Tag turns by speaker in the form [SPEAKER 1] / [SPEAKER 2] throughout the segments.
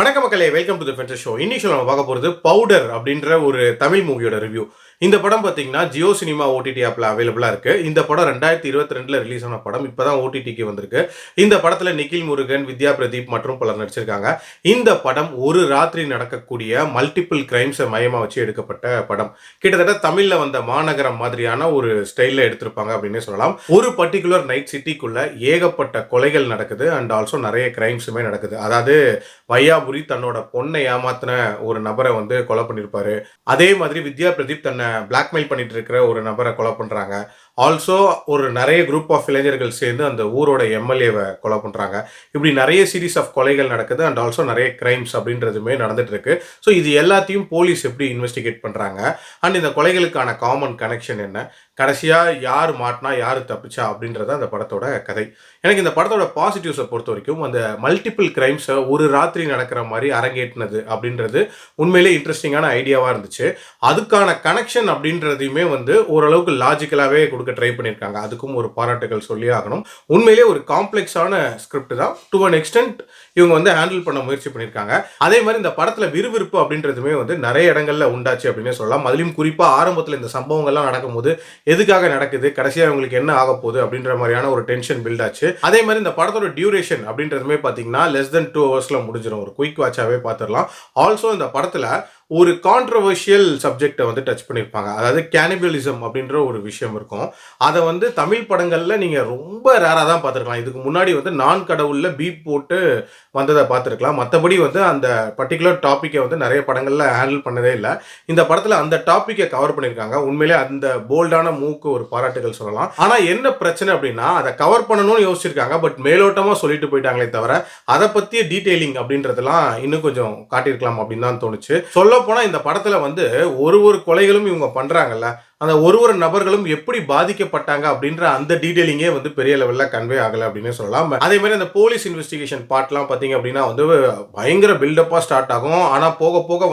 [SPEAKER 1] வணக்கம் மக்களே, welcome to the Fender show. இன்னைக்கு நம்ம பார்க்க போகிறது பவுடர் அப்படின்ற ஒரு தமிழ் மூவியோட ரிவ்யூ. இந்த படம் பார்த்தீங்கன்னா ஜியோ சினிமா ஓடிடி ஆப்பில் அவைலபிளாக இருக்குது. இந்த படம் 2022 ரிலீஸ் ஆன படம். இப்போ தான் ஓடிடிக்கு வந்திருக்கு. இந்த படத்தில் நிக்கில் முருகன், வித்யா பிரதீப் மற்றும் பலர் நடிச்சிருக்காங்க. இந்த படம் ஒரு ராத்திரி நடக்கக்கூடிய மல்டிபிள் கிரைம்ஸை மையமாக வச்சு எடுக்கப்பட்ட படம். கிட்டத்தட்ட தமிழில் வந்த மாநகரம் மாதிரியான ஒரு ஸ்டைலில் எடுத்திருப்பாங்க அப்படின்னே சொல்லலாம். ஒரு பர்டிகுலர் நைட் சிட்டிக்குள்ள ஏகப்பட்ட கொலைகள் நடக்குது அண்ட் ஆல்சோ நிறைய கிரைம்ஸுமே நடக்குது. அதாவது வையாபுரி தன்னோட பொண்ணை ஏமாத்தின ஒரு நபரை கொலை பண்ணியிருப்பாரு. அதே மாதிரி வித்யா பிரதீப் தன்னை பிளாக்மெயில் பண்ணிட்டு இருக்கிற ஒரு நபரை கொலை பண்றாங்க. ஆல்சோ ஒரு நிறைய குரூப் ஆஃப் இளைஞர்கள் சேர்ந்து அந்த ஊரோட எம்எல்ஏவை கொலை பண்றாங்க. இப்படி நிறைய சீரீஸ் ஆஃப் கொலைகள் நடக்குது அண்ட் ஆல்சோ நிறைய கிரைம்ஸ் அப்படின்றதுமே நடந்துட்டு இருக்கு. ஸோ இது எல்லாத்தையும் போலீஸ் எப்படி இன்வெஸ்டிகேட் பண்றாங்க அண்ட் இந்த கொலைகளுக்கான காமன் கனெக்ஷன் என்ன, கடைசியா யார் மாட்டினா யார் தப்பிச்சா அப்படின்றத அந்த படத்தோட கதை. எனக்கு இந்த படத்தோட பாசிட்டிவ்ஸை பொறுத்த வரைக்கும் அந்த மல்டிபிள் கிரைம்ஸை ஒரு ராத்திரி நடக்கிற மாதிரி அரங்கேற்றினது அப்படின்றது உண்மையிலே இன்ட்ரெஸ்டிங்கான ஐடியாவாக இருந்துச்சு. அதுக்கான கனெக்ஷன் அப்படின்றதையுமே ஓரளவுக்கு லாஜிக்கலாகவே கொடுக்க ட்ரை பண்ணியிருக்காங்க. அதுக்கும் ஒரு பாராட்டுகள் சொல்லி ஆகணும். உண்மையிலே ஒரு காம்ப்ளெக்ஸான ஸ்கிரிப்ட் தான். டு அன் எக்ஸ்டென்ட் இவங்க ஹேண்டில் பண்ண முயற்சி பண்ணியிருக்காங்க. அதே மாதிரி இந்த படத்தில் விறுவிறுப்பு அப்படின்றதுமே நிறைய இடங்கள்ல உண்டாச்சு அப்படின்னு சொல்லலாம். அதுலேயும் குறிப்பாக ஆரம்பத்தில் இந்த சம்பவங்கள்லாம் நடக்கும்போது எதுக்காக நடக்குது, கடைசியாக இவங்களுக்கு என்ன ஆக போகுது அப்படின்ற மாதிரியான ஒரு டென்ஷன் பில்ட் ஆச்சு. அதே மாதிரி இந்த படத்தோட டியூரேஷன் அப்படின்றதுமே பார்த்தீங்கன்னா லெஸ் தென் 2 ஹவர்ஸ்ல முடிஞ்சிடும். ஒரு குயிக் வாட்சாகவே பார்த்துடலாம். ஆல்சோ இந்த படத்தில் ஒரு கான்ட்ரவர்ஷியல் சப்ஜெக்டை டச் பண்ணியிருப்பாங்க. அதாவது கேனிபலிசம் அப்படின்ற ஒரு விஷயம் இருக்கும். அதை தமிழ் படங்களில் நீங்கள் ரொம்ப ரேராக தான் பார்த்துருக்கலாம். இதுக்கு முன்னாடி நான் கடவுளில் பீப் போட்டு வந்ததை பார்த்துருக்கலாம். மற்றபடி அந்த பர்டிகுலர் டாப்பிக்கை நிறைய படங்களில் ஹேண்டில் பண்ணதே இல்லை. இந்த படத்தில் அந்த டாப்பிக்கை கவர் பண்ணியிருக்காங்க. உண்மையிலே அந்த போல்டான மூக்கு ஒரு பாராட்டுகள் சொல்லலாம். ஆனால் என்ன பிரச்சனை அப்படின்னா அதை கவர் பண்ணணும்னு யோசிச்சிருக்காங்க. பட் மேலோட்டமாக சொல்லிட்டு போயிட்டாங்களே தவிர அதை பற்றிய டீட்டெயிலிங் அப்படின்றதெல்லாம் இன்னும் கொஞ்சம் காட்டியிருக்கலாம் அப்படின்னு தான் தோணுச்சு. சொல்ல போனா இந்த படத்துல ஒரு கொலைகளும் இவங்க பண்றாங்கல்ல, அந்த ஒரு நபர்களும் எப்படி பாதிக்கப்பட்டாங்க அப்படின்ற அந்த டீடைலிங்கே பெரிய லெவல்ல கன்வே ஆகல அப்படின்னு சொல்லலாம். அதே மாதிரி அந்த போலீஸ் இன்வெஸ்டிகேஷன் பார்ட்லாம் பார்த்தீங்க அப்படின்னா பயங்கர பில்டப்பா ஸ்டார்ட் ஆகும். ஆனா போக போக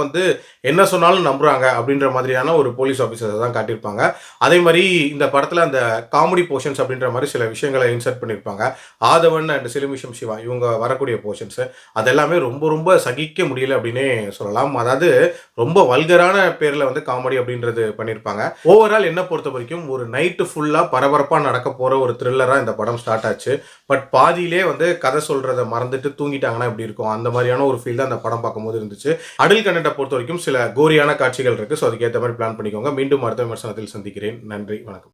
[SPEAKER 1] என்ன சொன்னாலும் நம்புறாங்க அப்படின்ற மாதிரியான ஒரு போலீஸ் ஆஃபீஸர்ஸ் தான் காட்டியிருப்பாங்க. அதே மாதிரி இந்த படத்துல அந்த காமெடி போர்ஷன்ஸ் அப்படின்ற மாதிரி சில விஷயங்களை இன்சர்ட் பண்ணியிருப்பாங்க. ஆதவன் அண்ட் சிலுமிஷம் சிவா இவங்க வரக்கூடிய போர்ஷன்ஸ் அதெல்லாமே ரொம்ப ரொம்ப சகிக்க முடியல அப்படின்னே சொல்லலாம். அதாவது ரொம்ப வல்கரான பேர்ல காமெடி அப்படின்றது பண்ணியிருப்பாங்க. ஓவரால் என்ன பொறுத்த வரைக்கும் ஒரு நைட்டு ஃபுல்லாக பரபரப்பாக நடக்க போகிற ஒரு த்ரில்லராக இந்த படம் ஸ்டார்ட் ஆச்சு. பட் பாதியிலே கதை சொல்கிறத மறந்துட்டு தூங்கிட்டாங்கன்னா எப்படி இருக்கும், அந்த மாதிரியான ஒரு ஃபீல் தான் அந்த படம் பார்க்கும்போது இருந்துச்சு. அடல் கண்டென்ட்டை பொறுத்த வரைக்கும் சில கோரியான காட்சிகள் இருக்குது. ஸோ அதுக்கேற்ற மாதிரி பிளான் பண்ணிக்கோங்க. மீண்டும் அடுத்த விமர்சனத்தில் சந்திக்கிறேன். நன்றி, வணக்கம்.